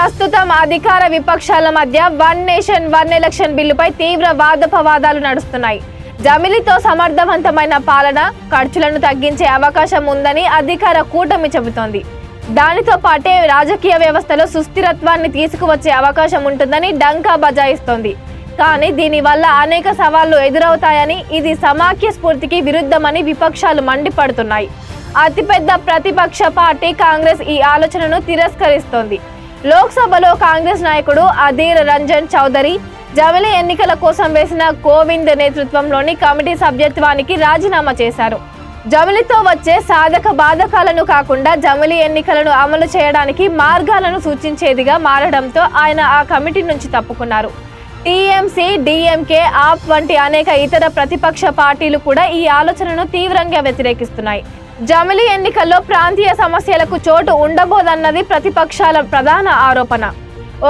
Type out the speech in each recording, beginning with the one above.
ప్రస్తుతం అధికార విపక్షాల మధ్య వన్ నేషన్ వన్ ఎలక్షన్ బిల్లుపై తీవ్ర వాదోపవాదాలు నడుస్తున్నాయి. జమిలితో సమర్థవంతమైన పాలన, ఖర్చులను తగ్గించే అవకాశం ఉందని అధికార కూటమి చెబుతోంది. దానితో పాటే రాజకీయ వ్యవస్థలో సుస్థిరత్వాన్ని తీసుకువచ్చే అవకాశం ఉంటుందని డంకా బజాయిస్తోంది. కానీ దీనివల్ల అనేక సవాళ్లు ఎదురవుతాయని, ఇది సమాఖ్య స్ఫూర్తికి విరుద్ధమని విపక్షాలు మండిపడుతున్నాయి. అతిపెద్ద ప్రతిపక్ష పార్టీ కాంగ్రెస్ ఈ ఆలోచనను తిరస్కరిస్తోంది. లోక్సభలో కాంగ్రెస్ నాయకుడు అధీర్ రంజన్ చౌదరి జమిలి ఎన్నికల కోసం వేసిన కోవింద్ నేతృత్వంలోని కమిటీ సభ్యత్వానికి రాజీనామా చేశారు. జమిలితో వచ్చే సాధక బాధకాలను కాకుండా జమిలి ఎన్నికలను అమలు చేయడానికి మార్గాలను సూచించేదిగా మారడంతో ఆయన ఆ కమిటీ నుంచి తప్పుకున్నారు. టీఎంసీ, డిఎంకే, ఆప్ వంటి అనేక ఇతర ప్రతిపక్ష పార్టీలు కూడా ఈ ఆలోచనను తీవ్రంగా వ్యతిరేకిస్తున్నాయి. జమిలి ఎన్నికల్లో ప్రాంతీయ సమస్యలకు చోటు ఉండబోదన్నది ప్రతిపక్షాల ప్రధాన ఆరోపణ.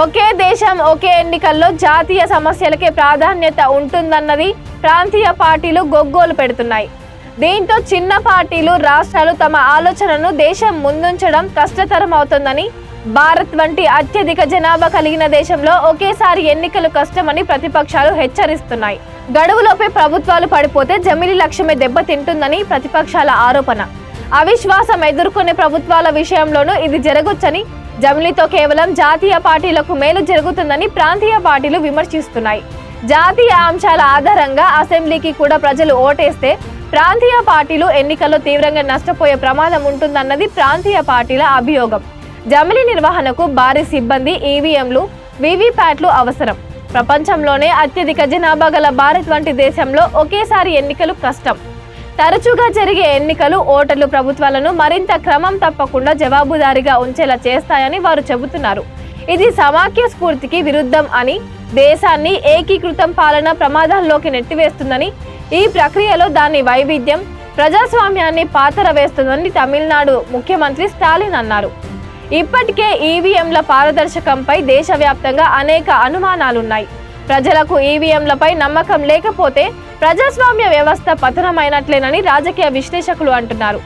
ఒకే దేశం ఒకే ఎన్నికల్లో జాతీయ సమస్యలకే ప్రాధాన్యత ఉంటుందన్నది ప్రాంతీయ పార్టీలు గొగ్గోలు పెడుతున్నాయి. దీంతో చిన్న పార్టీలు, రాష్ట్రాలు తమ ఆలోచనను దేశం ముందుంచడం కష్టతరం అవుతుందని, భారత్ వంటి అత్యధిక జనాభా కలిగిన దేశంలో ఒకేసారి ఎన్నికలు కష్టమని ప్రతిపక్షాలు హెచ్చరిస్తున్నాయి. గడువులోపే ప్రభుత్వాలు పడిపోతే జమిలి లక్ష్యమే దెబ్బతింటుందని ప్రతిపక్షాల ఆరోపణ. అవిశ్వాసం ఎదుర్కొనే ప్రభుత్వాల విషయంలోనూ ఇది జరగొచ్చని, జమిలితో కేవలం జాతీయ పార్టీలకు మేలు జరుగుతుందని ప్రాంతీయ పార్టీలు విమర్శిస్తున్నాయి. జాతీయ అంశాల ఆధారంగా అసెంబ్లీకి కూడా ప్రజలు ఓటేస్తే ప్రాంతీయ పార్టీలు ఎన్నికల్లో తీవ్రంగా నష్టపోయే ప్రమాదం ఉంటుందన్నది ప్రాంతీయ పార్టీల అభియోగం. జమిలి నిర్వహణకు భారీ సిబ్బంది, ఈవీఎంలు, వీవీప్యాట్లు అవసరం. ప్రపంచంలోనే అత్యధిక జనాభా గల భారత్ వంటి దేశంలో ఒకేసారి ఎన్నికలు కష్టం. తరచుగా జరిగే ఎన్నికలు ఓటర్లు ప్రభుత్వాలను మరింత క్రమం తప్పకుండా జవాబుదారీగా ఉంచేలా చేస్తాయని వారు చెబుతున్నారు. ఇది సమాఖ్య స్ఫూర్తికి విరుద్ధం అని, దేశాన్ని ఏకీకృతం పాలన ప్రమాదాల్లోకి నెట్టివేస్తుందని, ఈ ప్రక్రియలో దాని వైవిధ్యం ప్రజాస్వామ్యాన్ని పాతర వేస్తుందని తమిళనాడు ముఖ్యమంత్రి స్టాలిన్ అన్నారు. ఇప్పటికే ఈవీఎంల పారదర్శకంపై దేశవ్యాప్తంగా అనేక అనుమానాలున్నాయి. ప్రజలకు ఈవీఎంలపై నమ్మకం లేకపోతే ప్రజాస్వామ్య వ్యవస్థ పతనమైనట్లేనని రాజకీయ విశ్లేషకులు అంటున్నారు.